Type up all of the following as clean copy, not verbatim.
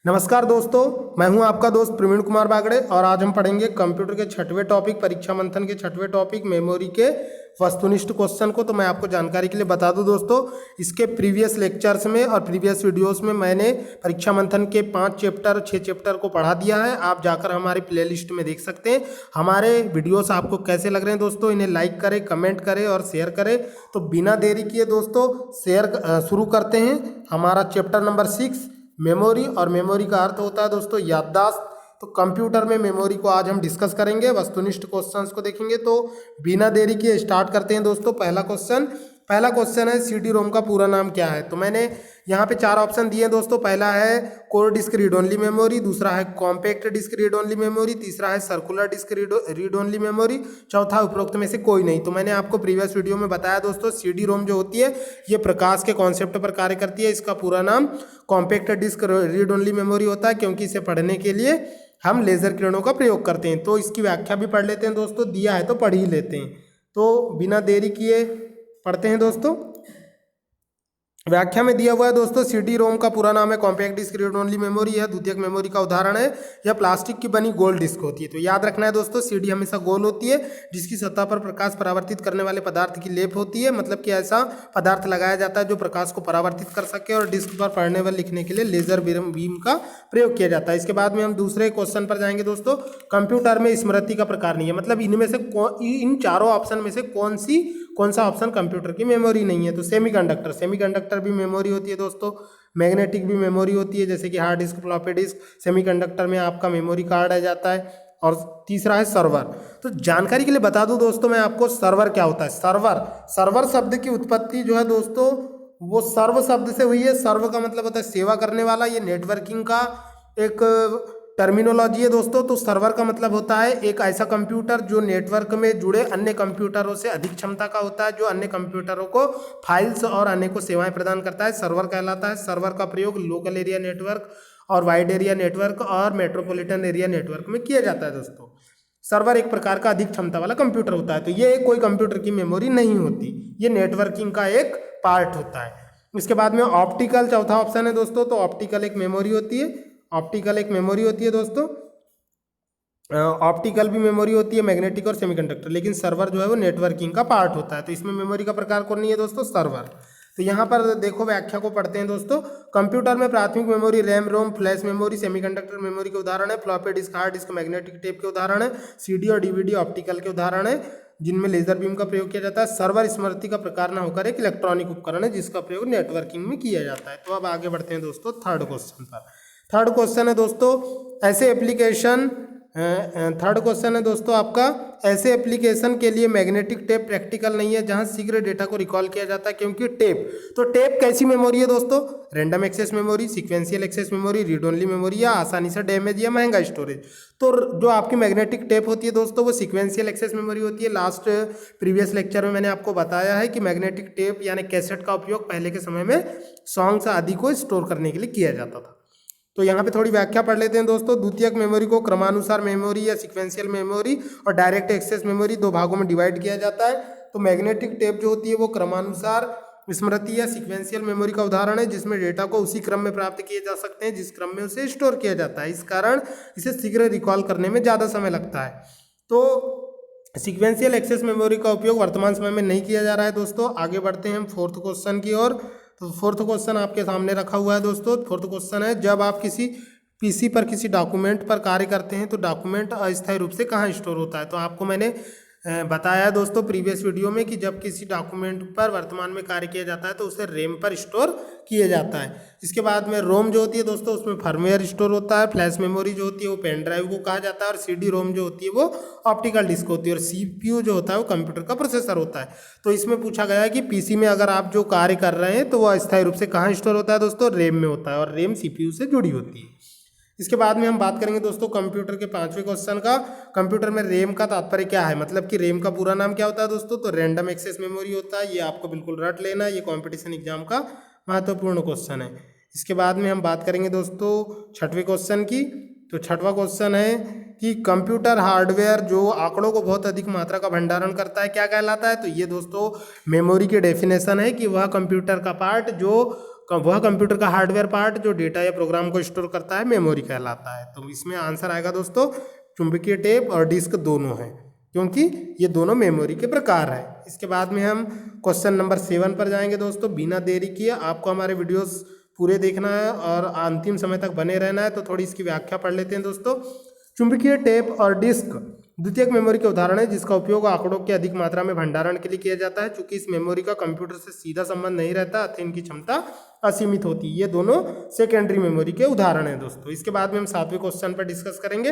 नमस्कार दोस्तों, मैं हूं आपका दोस्त प्रवीण कुमार बागड़े और आज हम पढ़ेंगे कंप्यूटर के छठवें टॉपिक परीक्षा मंथन के छठवें टॉपिक मेमोरी के वस्तुनिष्ठ क्वेश्चन को। तो मैं आपको जानकारी के लिए बता दूं दोस्तों, इसके प्रीवियस लेक्चर्स में और प्रीवियस वीडियोस में मैंने परीक्षा मंथन के 5 चैप्टर 6 चैप्टर को पढ़ा दिया है। आप जाकर हमारे प्लेलिस्ट में देख सकते हैं। हमारे वीडियोस आपको कैसे लग रहे हैं दोस्तों, इन्हें लाइक करें, कमेंट करें और शेयर करें। तो बिना देरी किए दोस्तों शुरू करते हैं हमारा चैप्टर नंबर 6 मेमोरी। और मेमोरी का अर्थ होता है दोस्तों याददाश्त। तो कंप्यूटर में मेमोरी को आज हम डिस्कस करेंगे, वस्तुनिष्ठ क्वेश्चंस को देखेंगे। तो बिना देरी के स्टार्ट करते हैं दोस्तों। पहला क्वेश्चन है सीडी रोम का पूरा नाम क्या है। तो मैंने यहाँ पे 4 ऑप्शन दिए हैं दोस्तों। पहला है core disc read only memory, दूसरा है compact disc read only memory, तीसरा है circular disc read only memory, चौथा उपरोक्त में से कोई नहीं। तो मैंने आपको प्रीवियस वीडियो में बताया दोस्तों, सीडी रोम जो होती है ये प्रकाश के कॉन्सेप्ट पर कार्य करती है। इसका पूरा नाम compact disc read only memory होता है, क्योंकि इसे पढ़ने के लिए हम लेजर किरणों का प्रयोग करते हैं। तो इसकी व्याख्या भी पढ़ लेते हैं दोस्तों, दिया है तो पढ़ ही लेते हैं। तो बिना देरी किए पढ़ते हैं दोस्तों। व्याख्या में दिया हुआ है दोस्तों, सीडी रोम का पूरा नाम है compact disc read only memory. यह द्वितीयक मेमोरी का उदाहरण है। यह प्लास्टिक की बनी गोल डिस्क होती है। तो याद रखना है दोस्तों, सीडी हमेशा गोल होती है, जिसकी सतह पर प्रकाश परावर्तित करने वाले पदार्थ की लेप होती है। मतलब कि ऐसा पदार्थ लगाया जाता है जो प्रकाश को परावर्तित कर सके, और डिस्क पर पढ़ने व लिखने के लिए लेजर बीम का प्रयोग किया जाता है। इसके बाद में हम दूसरे क्वेश्चन पर जाएंगे दोस्तों। कंप्यूटर में स्मृति का प्रकार नहीं है, मतलब इनमें से इन चारों ऑप्शन में से कौन सा ऑप्शन कंप्यूटर की मेमोरी नहीं है। तो सेमीकंडक्टर भी मेमोरी होती है दोस्तों। मैग्नेटिक भी मेमोरी होती है, जैसे कि hard disk, floppy disk. Semiconductor में आपका मेमोरी कार्ड आ जाता है। और तीसरा है सर्वर। तो जानकारी के लिए बता दूं दोस्तों मैं आपको, सर्वर क्या होता है। सर्वर शब्द की उत्पत्ति जो है दोस्तों, वो सर्व शब्द से हुई है। सर्व का मतलब होता है सेवा करने वाला। ये नेटवर्किंग का एक टर्मिनोलॉजी है दोस्तों। तो सर्वर का मतलब होता है एक ऐसा कंप्यूटर जो नेटवर्क में जुड़े अन्य कंप्यूटरों से अधिक क्षमता का होता है, जो अन्य कंप्यूटरों को फाइल्स और अन्य को सेवाएं प्रदान करता है, सर्वर कहलाता है। सर्वर का प्रयोग लोकल एरिया नेटवर्क और वाइड एरिया नेटवर्क और मेट्रोपॉलिटन एरिया नेटवर्क में किया जाता है दोस्तों। सर्वर एक प्रकार का अधिक क्षमता वाला कंप्यूटर होता है। तो ये कोई कंप्यूटर की मेमोरी नहीं होती, ये नेटवर्किंग का एक पार्ट होता है। इसके बाद में ऑप्टिकल चौथा ऑप्शन है दोस्तों। तो ऑप्टिकल एक मेमोरी होती है दोस्तों। ऑप्टिकल भी मेमोरी होती है, मैग्नेटिक और सेमीकंडक्टर। लेकिन सर्वर जो है वो नेटवर्किंग का पार्ट होता है। तो इसमें मेमोरी का प्रकार कौन नहीं है दोस्तों, सर्वर। तो यहाँ पर देखो व्याख्या को पढ़ते हैं दोस्तों। कंप्यूटर में प्राथमिक मेमोरी रैम, रोम, फ्लैश मेमोरी, सेमीकंडक्टर मेमोरी के उदाहरण है। Floppy disk, hard disk, magnetic tape के उदाहरण है। सीडी और डीवीडी ऑप्टिकल के उदाहरण है, जिनमें लेजर बीम का प्रयोग किया जाता है। सर्वर स्मृति का प्रकार न होकर एक इलेक्ट्रॉनिक उपकरण है, जिसका प्रयोग नेटवर्किंग में किया जाता है। तो अब आगे बढ़ते हैं दोस्तों थर्ड क्वेश्चन पर। थर्ड क्वेश्चन है दोस्तों आपका, ऐसे एप्लीकेशन के लिए मैग्नेटिक टेप प्रैक्टिकल नहीं है जहां शीघ्र डेटा को रिकॉल किया जाता है। क्योंकि टेप कैसी मेमोरी है दोस्तों, random access memory, sequential access memory, read only memory, या आसानी से डैमेज या महंगा स्टोरेज। तो जो आपकी मैग्नेटिक टेप होती है दोस्तों, वो सीक्वेंशियल एक्सेस मेमोरी होती है। लास्ट प्रीवियस लेक्चर में मैंने आपको बताया है कि मैग्नेटिक टेप यानी कैसेट का उपयोग पहले के समय में सॉन्ग्स आदि को स्टोर करने के लिए किया जाता था। तो यहाँ पे थोड़ी व्याख्या पढ़ लेते हैं दोस्तों। द्वितीयक मेमोरी को क्रमानुसार मेमोरी या सीक्वेंशियल मेमोरी और डायरेक्ट एक्सेस मेमोरी 2 भागों में डिवाइड किया जाता है। तो मैग्नेटिक टेप जो होती है वो क्रमानुसार स्मृति या सीक्वेंशियल मेमोरी का उदाहरण है, जिसमें डेटा को उसी क्रम में प्राप्त किए जा सकते हैं जिस क्रम में उसे स्टोर किया जाता है। इस कारण इसे शीघ्र रिकॉल करने में ज़्यादा समय लगता है। तो सीक्वेंशियल एक्सेस मेमोरी का उपयोग वर्तमान समय में नहीं किया जा रहा है दोस्तों। आगे बढ़ते हैं हम फोर्थ क्वेश्चन की ओर। तो फोर्थ क्वेश्चन आपके सामने रखा हुआ है दोस्तों। फोर्थ क्वेश्चन है, जब आप किसी पीसी पर किसी डॉक्यूमेंट पर कार्य करते हैं तो डॉक्यूमेंट अस्थायी रूप से कहाँ स्टोर होता है। तो आपको मैंने बताया दोस्तों प्रीवियस वीडियो में कि जब किसी डॉक्यूमेंट पर वर्तमान में कार्य किया जाता है तो उसे रैम पर स्टोर किया जाता है। इसके बाद में रोम जो होती है दोस्तों, उसमें फर्मवेयर स्टोर होता है। फ्लैश मेमोरी जो होती है वो पेन ड्राइव को कहा जाता है। और सीडी रोम जो होती है वो ऑप्टिकल डिस्क होती है। और सीपीयू जो होता है वो कंप्यूटर का प्रोसेसर होता है। तो इसमें पूछा गया है कि पीसी में अगर आप जो कार्य कर रहे हैं तो वो अस्थायी रूप से कहाँ स्टोर होता है दोस्तों, रैम में होता है। और रैम सीपीयू से जुड़ी होती है। इसके बाद में हम बात करेंगे दोस्तों कंप्यूटर के 5वें क्वेश्चन का। कंप्यूटर में रैम का तात्पर्य क्या है, मतलब कि रैम का पूरा नाम क्या होता है दोस्तों। तो रैंडम एक्सेस मेमोरी होता है। ये आपको बिल्कुल रट लेना है, ये कॉम्पिटिशन एग्जाम का महत्वपूर्ण क्वेश्चन है। इसके बाद में हम बात करेंगे दोस्तों 6वें क्वेश्चन की। तो 6वां क्वेश्चन है कि कंप्यूटर हार्डवेयर जो आंकड़ों को बहुत अधिक मात्रा का भंडारण करता है क्या कहलाता है। तो ये दोस्तों मेमोरी की डेफिनेशन है कि वह कंप्यूटर का पार्ट जो वह कंप्यूटर का हार्डवेयर पार्ट जो डेटा या प्रोग्राम को स्टोर करता है मेमोरी कहलाता है। तो इसमें आंसर आएगा दोस्तों चुंबकीय टेप और डिस्क दोनों हैं, क्योंकि ये दोनों मेमोरी के प्रकार है। इसके बाद में हम क्वेश्चन नंबर 7 पर जाएंगे दोस्तों। बिना देरी किए आपको हमारे वीडियोस पूरे देखना है और अंतिम समय तक बने रहना है, तो थोड़ी इसकी व्याख्या पढ़ लेते हैं दोस्तों। चुंबकीय टेप और डिस्क द्वितीयक मेमोरी के उदाहरण है जिसका उपयोग आंकड़ों के अधिक मात्रा में भंडारण के लिए किया जाता है। चूंकि इस मेमोरी का कंप्यूटर से सीधा संबंध नहीं रहता अतः इनकी क्षमता असीमित होती है। ये दोनों सेकेंडरी मेमोरी के उदाहरण हैं दोस्तों। इसके बाद में हम 7वें क्वेश्चन पर डिस्कस करेंगे।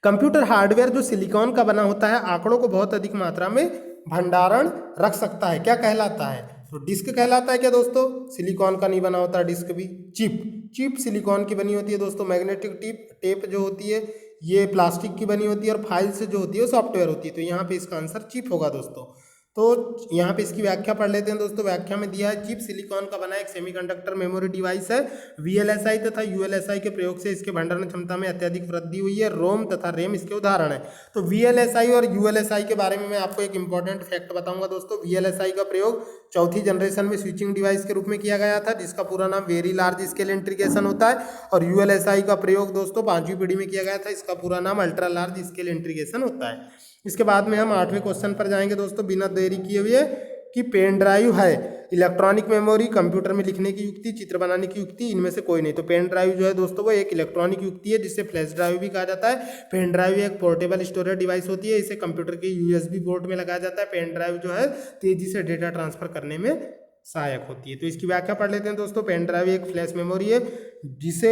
कंप्यूटर हार्डवेयर जो सिलिकॉन का बना होता है आंकड़ों को बहुत अधिक मात्रा में भंडारण रख सकता है, क्या कहलाता है? तो डिस्क कहलाता है। क्या दोस्तों? सिलिकॉन का नहीं बना होता डिस्क भी। चिप सिलिकॉन की बनी होती है दोस्तों। मैग्नेटिक टेप जो होती है ये प्लास्टिक की बनी होती है और फाइल्स जो होती है वो सॉफ्टवेयर होती है। तो यहाँ पे इसका आंसर चिप होगा दोस्तों। तो यहाँ पे इसकी व्याख्या पढ़ लेते हैं दोस्तों। व्याख्या में दिया है चिप सिलिकॉन का बना एक सेमीकंडक्टर मेमोरी डिवाइस है। वीएलएसआई तथा यूएलएसआई के प्रयोग से इसके भंडारण क्षमता में अत्यधिक वृद्धि हुई है। रोम तथा रैम इसके उदाहरण है। तो वीएलएसआई और यूएलएसआई के बारे में मैं आपको एक इंपॉर्टेंट फैक्ट बताऊंगा दोस्तों। वीएलएसआई का प्रयोग चौथी जनरेशन में स्विचिंग डिवाइस के रूप में किया गया था जिसका पूरा नाम वेरी लार्ज स्केल इंटीग्रेशन होता है। और यूएलएसआई का प्रयोग दोस्तों 5वीं पीढ़ी में किया गया था, इसका पूरा नाम अल्ट्रा लार्ज स्केल इंटीग्रेशन होता है। इसके बाद में हम 8वें क्वेश्चन पर जाएंगे दोस्तों बिना देरी किए हुए कि पेन ड्राइव है इलेक्ट्रॉनिक मेमोरी, कंप्यूटर में लिखने की युक्ति, चित्र बनाने की युक्ति, इनमें से कोई नहीं। तो पेन ड्राइव जो है दोस्तों वो एक इलेक्ट्रॉनिक युक्ति है जिसे फ्लैश ड्राइव भी कहा जाता है। पेन ड्राइव एक पोर्टेबल स्टोरेज डिवाइस होती है, इसे कंप्यूटर के यूएसबी पोर्ट में लगाया जाता है। पेन ड्राइव जो है तेजी से डेटा ट्रांसफर करने में सहायक होती है। तो इसकी व्याख्या पढ़ लेते हैं दोस्तों। पेन ड्राइव एक फ्लैश मेमोरी है जिसे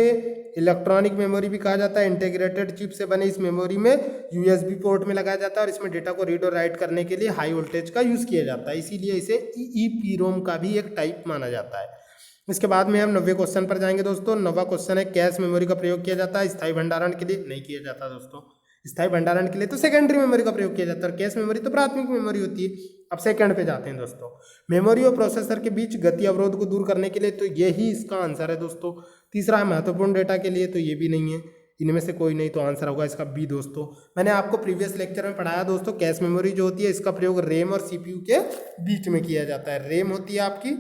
इलेक्ट्रॉनिक मेमोरी भी कहा जाता है। इंटीग्रेटेड चिप से बने इस मेमोरी में यूएसबी पोर्ट में लगाया जाता है और इसमें डेटा को रीड और राइट करने के लिए हाई वोल्टेज का यूज किया जाता है, इसीलिए इसे ईईपीरोम का भी एक टाइप माना जाता है। इसके बाद में हम 9वें क्वेश्चन पर जाएंगे दोस्तों। 9वां क्वेश्चन है कैश मेमोरी का प्रयोग किया जाता है स्थायी भंडारण के लिए? नहीं किया जाता दोस्तों। स्थायी भंडारण के लिए तो सेकेंडरी मेमोरी का प्रयोग किया जाता है और कैश मेमोरी तो प्राथमिक मेमोरी होती है। अब सेकंड पे जाते हैं दोस्तों। मेमोरी और प्रोसेसर के बीच गति अवरोध को दूर करने के लिए, तो यही इसका आंसर है दोस्तों। तीसरा है महत्वपूर्ण डेटा के लिए, तो ये भी नहीं है, इनमें से कोई नहीं, तो आंसर होगा इसका बी दोस्तों। मैंने आपको प्रीवियस लेक्चर में पढ़ाया दोस्तों कैश मेमोरी जो होती है इसका प्रयोग रैम और सीपीयू के बीच में किया जाता है। रैम होती है आपकी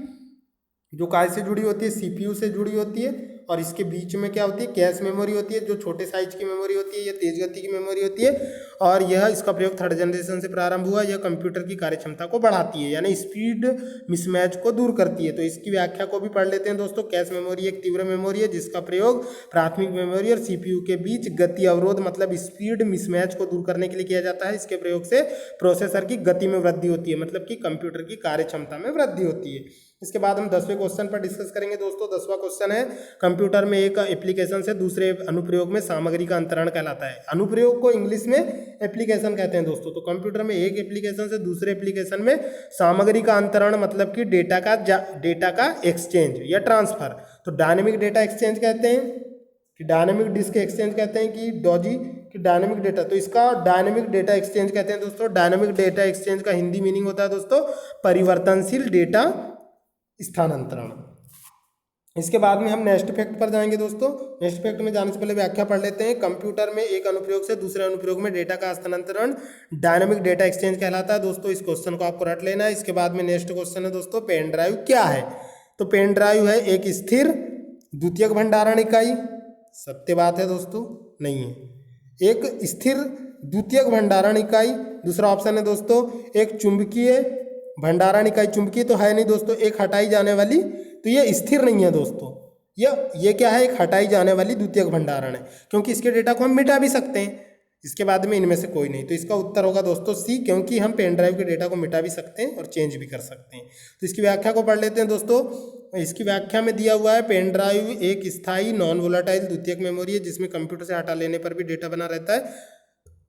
जो काय से जुड़ी होती है, सीपीयू से जुड़ी होती है, और इसके बीच में क्या होती है कैश मेमोरी होती है जो छोटे साइज की मेमोरी होती है, ये तेज गति की मेमोरी होती है। और यह इसका प्रयोग थर्ड जनरेशन से प्रारंभ हुआ। यह कंप्यूटर की कार्यक्षमता को बढ़ाती है यानी स्पीड मिसमैच को दूर करती है। तो इसकी व्याख्या को भी पढ़ लेते हैं दोस्तों। कैश मेमोरी एक तीव्र मेमोरी है जिसका प्रयोग प्राथमिक मेमोरी और सीपीयू के बीच गति अवरोध मतलब स्पीड मिसमैच को दूर करने के लिए किया जाता है। इसके प्रयोग से प्रोसेसर की गति में वृद्धि होती है, मतलब कि कंप्यूटर की कार्यक्षमता में वृद्धि होती है। इसके बाद हम 10वें क्वेश्चन पर डिस्कस करेंगे दोस्तों। 10वां क्वेश्चन है कंप्यूटर में एक एप्लीकेशन से दूसरे अनुप्रयोग में सामग्री का अंतरण कहलाता है। अनुप्रयोग को इंग्लिश में एप्लीकेशन कहते हैं दोस्तों। तो कंप्यूटर में एक एप्लीकेशन से दूसरे एप्लीकेशन में सामग्री का अंतरण मतलब कि डेटा का एक्सचेंज या ट्रांसफर। तो डायनेमिक डेटा एक्सचेंज कहते हैं कि डायनेमिक डिस्क एक्सचेंज कहते हैं कि डॉजी कि डायनेमिक डेटा, तो इसका डायनेमिक डेटा एक्सचेंज कहते हैं दोस्तों। डायनेमिक डेटा एक्सचेंज का हिंदी मीनिंग होता है दोस्तों परिवर्तनशील डेटा स्थानांतरण। इसके बाद में हम नेक्स्ट फैक्ट पर जाएंगे दोस्तों। नेक्स्ट फैक्ट में जाने से पहले व्याख्या पढ़ लेते हैं। कंप्यूटर में एक अनुप्रयोग से दूसरे अनुप्रयोग में डेटा का स्थानांतरण डायनेमिक डेटा एक्सचेंज कहलाता है दोस्तों। इस क्वेश्चन को आपको रट लेना है। इसके बाद में नेक्स्ट क्वेश्चन है दोस्तों पेन ड्राइव क्या है? तो पेन ड्राइव है एक स्थिर द्वितीयक भंडारण इकाई। सत्य बात है दोस्तों, नहीं है। एक स्थिर द्वितीयक भंडारण इकाई। दूसरा ऑप्शन है दोस्तों एक चुंबकीय भंडारण इकाई। चुंबकीय तो है नहीं दोस्तों, एक हटाई जाने वाली, तो ये स्थिर नहीं है दोस्तों। ये क्या है? एक हटाई जाने वाली द्वितीयक भंडारण है क्योंकि इसके डेटा को हम मिटा भी सकते हैं। इसके बाद में इनमें से कोई नहीं, तो इसका उत्तर होगा दोस्तों सी, क्योंकि हम पेन ड्राइव के डेटा को मिटा भी सकते हैं और चेंज भी कर सकते हैं। तो इसकी व्याख्या को पढ़ लेते हैं दोस्तों। इसकी व्याख्या में दिया हुआ है पेन ड्राइव एक स्थायी नॉन वोलाटाइल द्वितीयक मेमोरी है जिसमें कंप्यूटर से हटा लेने पर भी डेटा बना रहता है,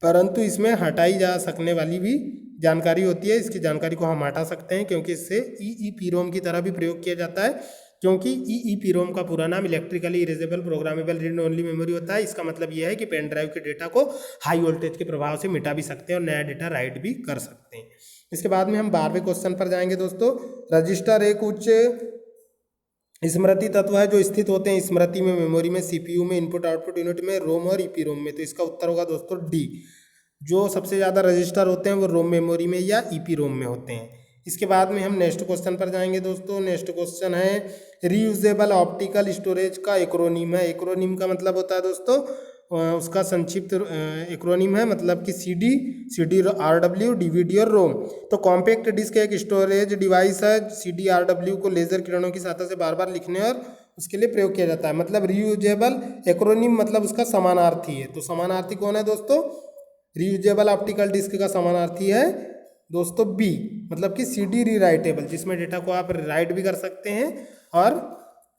परंतु इसमें हटाई जा सकने वाली भी जानकारी होती है। इसकी जानकारी को हम हटा सकते हैं क्योंकि इससे ईईपीरोम की तरह भी प्रयोग किया जाता है, क्योंकि ईईपीरोम का पूरा नाम electrically erasable programmable read only memory होता है। इसका मतलब यह है कि पेन ड्राइव के डेटा को हाई वोल्टेज के प्रभाव से मिटा भी सकते हैं और नया डेटा राइट भी कर सकते हैं। इसके बाद में हम 12वें क्वेश्चन पर जाएंगे दोस्तों। रजिस्टर एक उच्च स्मृति तत्व है जो स्थित होते हैं स्मृति में, मेमोरी में, सीपीयू में, इनपुट आउटपुट यूनिट में, रोम और ईपीरोम में। तो इसका उत्तर होगा दोस्तों डी। जो सबसे ज़्यादा रजिस्टर होते हैं वो रोम मेमोरी में या ईपीरोम में होते हैं। इसके बाद में हम नेक्स्ट क्वेश्चन पर जाएंगे दोस्तों। नेक्स्ट क्वेश्चन है रीयूजेबल ऑप्टिकल स्टोरेज का एक्रोनिम है। एक्रोनिम का मतलब होता है दोस्तों उसका संक्षिप्त एक्रोनिम है, मतलब कि CD RW DVD और रोम। तो कॉम्पैक्ट डिस्क एक स्टोरेज डिवाइस है। CD RW को लेजर किरणों की सहायता से बार बार लिखने और उसके लिए प्रयोग किया जाता है। मतलब रीयूजेबल एक्रोनिम मतलब उसका समानार्थी है। तो समानार्थी कौन है दोस्तों? रीयूजेबल ऑप्टिकल डिस्क का समानार्थी है दोस्तों बी, मतलब कि CD रीराइटेबल, जिसमें डेटा को आप राइट भी कर सकते हैं और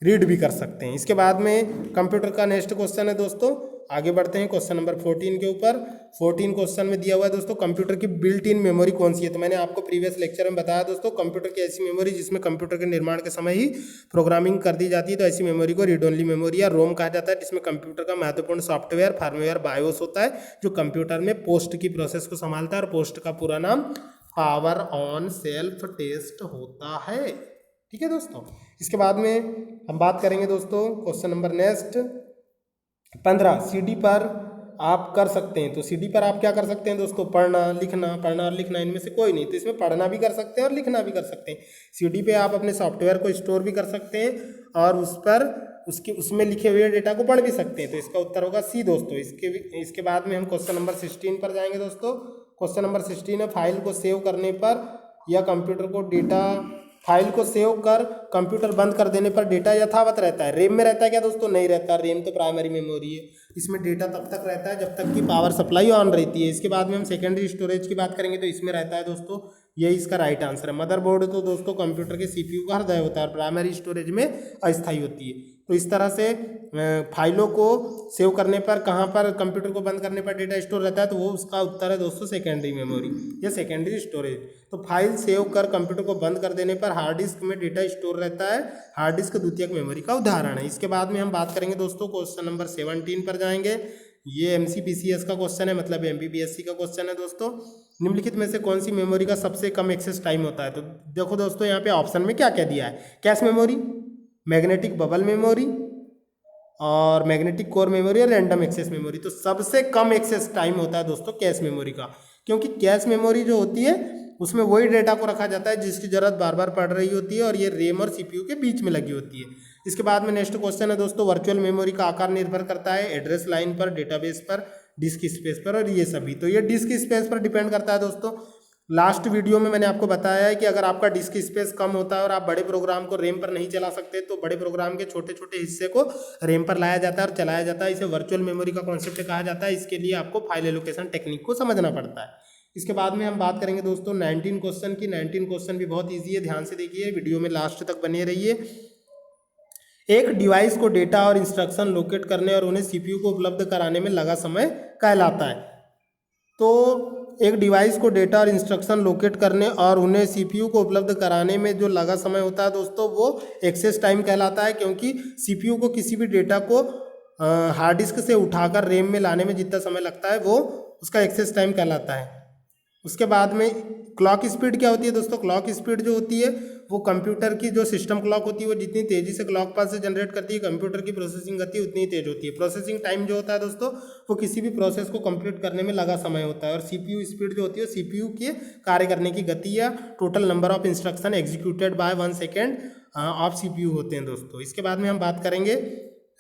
रीड भी कर सकते हैं। इसके बाद में कंप्यूटर का नेक्स्ट क्वेश्चन है दोस्तों। आगे बढ़ते हैं क्वेश्चन नंबर 14 के ऊपर। 14 क्वेश्चन में दिया हुआ है दोस्तों कंप्यूटर की बिल्ट इन मेमोरी कौन सी है। तो मैंने आपको प्रीवियस लेक्चर में बताया दोस्तों, कंप्यूटर की ऐसी मेमोरी जिसमें कंप्यूटर के निर्माण के समय ही प्रोग्रामिंग कर दी जाती है, तो ऐसी मेमोरी को रीड ओनली मेमोरी या रोम कहा जाता है, जिसमें कंप्यूटर का महत्वपूर्ण सॉफ्टवेयर फार्मवेयर बायोस होता है, जो कंप्यूटर में पोस्ट की प्रोसेस को संभालता है। और पोस्ट का पूरा नाम पावर ऑन सेल्फ टेस्ट होता है। ठीक है दोस्तों। इसके बाद में हम बात करेंगे दोस्तों क्वेश्चन नंबर नेक्स्ट 15। CD पर आप कर सकते हैं। तो CD पर आप क्या कर सकते हैं दोस्तों? पढ़ना और लिखना इनमें से कोई नहीं। तो इसमें पढ़ना भी कर सकते हैं और लिखना भी कर सकते हैं। CD पे आप अपने सॉफ्टवेयर को स्टोर भी कर सकते हैं और उसमें लिखे हुए डेटा को पढ़ भी सकते हैं। तो इसका उत्तर होगा सी दोस्तों। इसके बाद में हम क्वेश्चन नंबर 16 पर जाएंगे दोस्तों। क्वेश्चन नंबर 16 है फाइल को सेव करने पर या कंप्यूटर को डेटा फाइल को सेव कर कंप्यूटर बंद कर देने पर डेटा यथावत रहता है। रेम में रहता है क्या दोस्तों? नहीं रहता। रेम तो प्राइमरी मेमोरी है, इसमें डेटा तब तक रहता है जब तक कि पावर सप्लाई ऑन रहती है। इसके बाद में हम सेकेंडरी स्टोरेज की बात करेंगे तो इसमें रहता है दोस्तों, यही इसका राइट आंसर है। मदरबोर्ड तो दोस्तों कंप्यूटर के CPU का हृदय होता है और प्राइमरी स्टोरेज में अस्थायी होती है। तो इस तरह से फाइलों को सेव करने पर कहाँ पर कंप्यूटर को बंद करने पर डेटा स्टोर रहता है, तो वो उसका उत्तर है दोस्तों सेकेंडरी मेमोरी या सेकेंडरी स्टोरेज। तो फाइल सेव कर कंप्यूटर को बंद कर देने पर हार्ड डिस्क में डेटा स्टोर रहता है। हार्ड डिस्क द्वितीयक मेमोरी का उदाहरण है। इसके बाद में हम बात करेंगे दोस्तों क्वेश्चन नंबर 17 पर जाएंगे। ये MCPCS का क्वेश्चन है, मतलब MPPSC का क्वेश्चन है दोस्तों। निम्नलिखित में से कौन सी मेमोरी का सबसे कम एक्सेस टाइम होता है? तो देखो दोस्तों यहाँ पे ऑप्शन में क्या क्या दिया है, cache memory, magnetic bubble memory और मैग्नेटिक कोर मेमोरी और रैंडम एक्सेस मेमोरी। तो सबसे कम एक्सेस टाइम होता है दोस्तों कैश मेमोरी का, क्योंकि कैश मेमोरी जो होती है उसमें वही डेटा को रखा जाता है जिसकी जरूरत बार बार पड़ रही होती है और ये रेम और CPU के बीच में लगी होती है। इसके बाद में नेक्स्ट क्वेश्चन है दोस्तों, वर्चुअल मेमोरी का आकार निर्भर करता है एड्रेस लाइन पर, डेटाबेस पर, डिस्क स्पेस पर और ये सभी। तो ये डिस्क स्पेस पर डिपेंड करता है दोस्तों। लास्ट वीडियो में मैंने आपको बताया है कि अगर आपका डिस्क स्पेस कम होता है और आप बड़े प्रोग्राम को रेम पर नहीं चला सकते, तो बड़े प्रोग्राम के छोटे छोटे हिस्से को रेम पर लाया जाता है और चलाया जाता है। इसे वर्चुअल मेमोरी का कॉन्सेप्ट कहा जाता है। इसके लिए आपको फाइल एलोकेशन टेक्निक को समझना पड़ता है। इसके बाद में हम बात करेंगे दोस्तों 19 क्वेश्चन की। 19 क्वेश्चन भी बहुत ईजी है, ध्यान से देखिए, वीडियो में लास्ट तक बने रहिए। एक डिवाइस को डेटा और इंस्ट्रक्शन लोकेट करने और उन्हें CPU को उपलब्ध कराने में लगा समय कहलाता है। तो एक डिवाइस को डेटा और इंस्ट्रक्शन लोकेट करने और उन्हें CPU को उपलब्ध कराने में जो लगा समय होता है दोस्तों, वो एक्सेस टाइम कहलाता है, क्योंकि CPU को किसी भी डेटा को हार्ड डिस्क से उठाकर रेम में लाने में जितना समय लगता है वो उसका एक्सेस टाइम कहलाता है। उसके बाद में क्लॉक स्पीड क्या होती है दोस्तों? क्लॉक स्पीड जो होती है वो कंप्यूटर की जो सिस्टम क्लॉक होती है वो जितनी तेज़ी से क्लॉक पल्स से जनरेट करती है, कंप्यूटर की प्रोसेसिंग गति उतनी तेज होती है। प्रोसेसिंग टाइम जो होता है दोस्तों वो किसी भी प्रोसेस को कंप्लीट करने में लगा समय होता है। और CPU स्पीड जो होती है CPU के कार्य करने की गति या total number of instruction executed by 1 second of CPU होते हैं दोस्तों। इसके बाद में हम बात करेंगे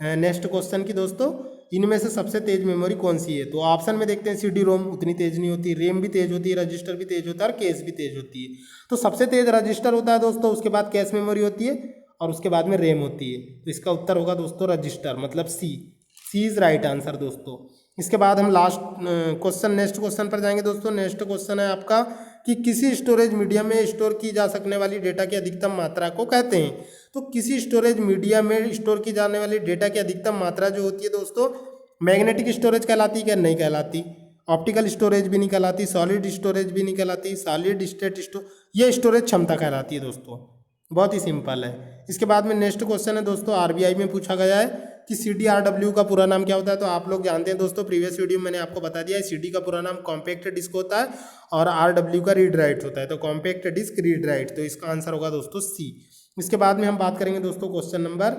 नेक्स्ट क्वेश्चन की दोस्तों, इनमें से सबसे तेज मेमोरी कौन सी है? तो ऑप्शन में देखते हैं CD रोम उतनी तेज नहीं होती, रेम भी तेज होती है, रजिस्टर भी तेज होता है और कैश भी तेज होती है। तो सबसे तेज रजिस्टर होता है दोस्तों, उसके बाद कैश मेमोरी होती है और उसके बाद में रेम होती है। तो इसका उत्तर होगा दोस्तों रजिस्टर, मतलब सी इज राइट आंसर दोस्तों। इसके बाद हम लास्ट क्वेश्चन नेक्स्ट क्वेश्चन पर जाएंगे दोस्तों। नेक्स्ट क्वेश्चन है आपका कि किसी स्टोरेज मीडियम में स्टोर की जा सकने वाली डेटा की अधिकतम मात्रा को कहते हैं। तो किसी स्टोरेज मीडिया में स्टोर की जाने वाली डेटा की अधिकतम मात्रा जो होती है दोस्तों, मैग्नेटिक स्टोरेज कहलाती है क्या? नहीं कहलाती। ऑप्टिकल स्टोरेज भी नहीं कहलाती, सॉलिड स्टोरेज भी नहीं कहलाती, सॉलिड स्टेट ये स्टोरेज क्षमता कहलाती है दोस्तों। बहुत ही सिंपल है। इसके बाद में नेक्स्ट क्वेश्चन है दोस्तों, RBI में पूछा गया है कि CD-RW का पूरा नाम क्या होता है? तो आप लोग जानते हैं दोस्तों, प्रीवियस वीडियो में मैंने आपको बता दिया है। CD का पूरा नाम कॉम्पैक्ट डिस्क होता है और RW का रीड राइट होता है। तो कॉम्पैक्ट डिस्क रीड राइट, तो इसका आंसर होगा दोस्तों C। इसके बाद में हम बात करेंगे दोस्तों क्वेश्चन नंबर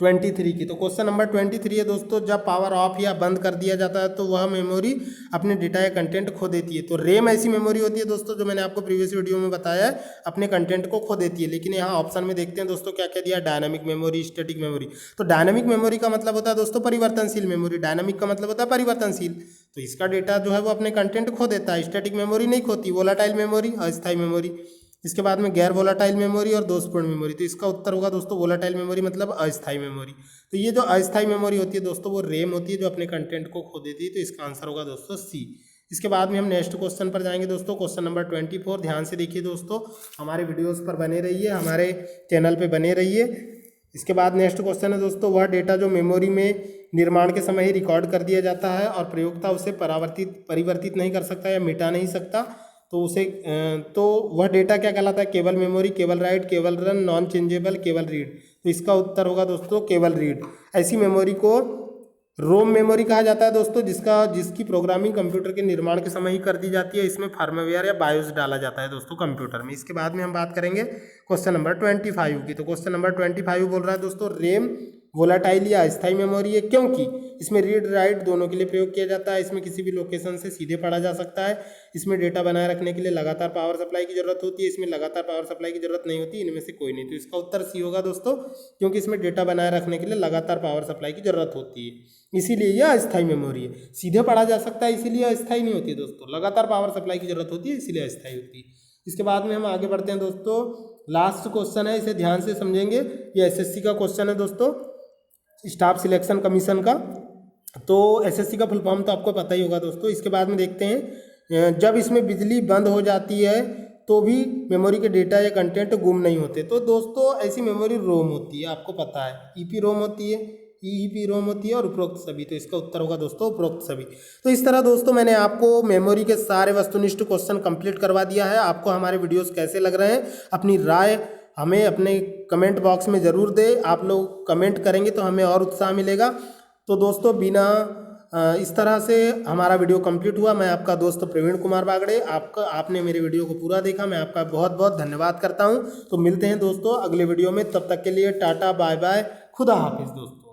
23 की। तो क्वेश्चन नंबर 23 है दोस्तों, जब पावर ऑफ या बंद कर दिया जाता है तो वह मेमोरी अपने डेटा या कंटेंट खो देती है। तो रैम ऐसी मेमोरी होती है दोस्तों, जो मैंने आपको प्रीवियस वीडियो में बताया है, अपने कंटेंट को खो देती है। लेकिन यहाँ ऑप्शन में देखते हैं दोस्तों क्या क्या दिया, डायनामिक मेमोरी, स्टैटिक मेमोरी। तो डायनामिक मेमोरी का मतलब होता है दोस्तों परिवर्तनशील मेमोरी, डायनामिक का मतलब होता है परिवर्तनशील। तो इसका डेटा जो है वो अपने कंटेंट खो देता है। स्टैटिक मेमोरी नहीं खोती। वोलाटाइल मेमोरी, अस्थायी मेमोरी। इसके बाद में गैर वोलाटाइल मेमोरी और दोषपूर्ण मेमोरी। तो इसका उत्तर होगा दोस्तों वोलाटाइल मेमोरी मतलब अस्थायी मेमोरी। तो ये जो अस्थायी मेमोरी होती है दोस्तों वो रैम होती है, जो अपने कंटेंट को खो देती है। तो इसका आंसर होगा दोस्तों सी। इसके बाद में हम नेक्स्ट क्वेश्चन पर जाएंगे दोस्तों, क्वेश्चन नंबर 24। ध्यान से देखिए दोस्तों, हमारे वीडियोस पर बने रहिए, हमारे चैनल पे बने रहिए। इसके बाद नेक्स्ट क्वेश्चन है दोस्तों, वह डेटा जो मेमोरी में निर्माण के समय ही रिकॉर्ड कर दिया जाता है और प्रयोक्ता उसे परिवर्तित नहीं कर सकता या मिटा नहीं सकता, तो उसे तो वह डेटा क्या कहलाता है, केवल मेमोरी, केवल राइट, केवल रन, नॉन चेंजेबल, केवल रीड। तो इसका उत्तर होगा दोस्तों केवल रीड। ऐसी मेमोरी को रोम मेमोरी कहा जाता है दोस्तों, जिसकी प्रोग्रामिंग कंप्यूटर के निर्माण के समय ही कर दी जाती है। इसमें फार्मवेयर या बायोस डाला जाता है दोस्तों कंप्यूटर में। इसके बाद में हम बात करेंगे क्वेश्चन नंबर 25 की। तो क्वेश्चन नंबर 25 बोल रहा है दोस्तों, रैम वोलाटाइल या अस्थायी मेमोरी है क्योंकि इसमें रीड राइट दोनों के लिए प्रयोग किया जाता है। इसमें किसी भी लोकेशन से सीधे पढ़ा जा सकता है। इसमें डेटा बनाए रखने के लिए लगातार पावर सप्लाई की जरूरत होती है। इसमें लगातार पावर सप्लाई की जरूरत नहीं होती। इनमें से कोई नहीं। तो इसका उत्तर सी होगा दोस्तों, क्योंकि इसमें डेटा बनाए रखने के लिए लगातार पावर सप्लाई की जरूरत होती है, इसीलिए यह अस्थायी मेमोरी है। सीधे पढ़ा जा सकता है इसीलिए अस्थायी नहीं होती है दोस्तों, लगातार पावर सप्लाई की जरूरत होती है इसीलिए अस्थायी होती है। इसके बाद में हम आगे बढ़ते हैं दोस्तों, लास्ट क्वेश्चन है, इसे ध्यान से समझेंगे। ये एसएससी का क्वेश्चन है दोस्तों, स्टाफ सिलेक्शन कमीशन का। तो एसएससी का फुल फॉर्म तो आपको पता ही होगा दोस्तों। इसके बाद में देखते हैं, जब इसमें बिजली बंद हो जाती है तो भी मेमोरी के डेटा या कंटेंट गुम नहीं होते। तो दोस्तों ऐसी मेमोरी रोम होती है, आपको पता है, ईपी रोम होती है, ईईपी रोम होती है और उपरोक्त सभी। तो इसका उत्तर होगा दोस्तों उपरोक्त सभी। तो इस तरह दोस्तों मैंने आपको मेमोरी के सारे वस्तुनिष्ठ क्वेश्चन कंप्लीट करवा दिया है। आपको हमारे वीडियोस कैसे लग रहे हैं, अपनी राय हमें अपने कमेंट बॉक्स में ज़रूर दें। आप लोग कमेंट करेंगे तो हमें और उत्साह मिलेगा। तो दोस्तों बिना इस तरह से हमारा वीडियो कंप्लीट हुआ। मैं आपका दोस्त प्रवीण कुमार बागड़े, आपने मेरे वीडियो को पूरा देखा, मैं आपका बहुत बहुत धन्यवाद करता हूं। तो मिलते हैं दोस्तों अगले वीडियो में, तब तक के लिए टाटा बाय बाय, खुदा हाफिज़ दोस्तों।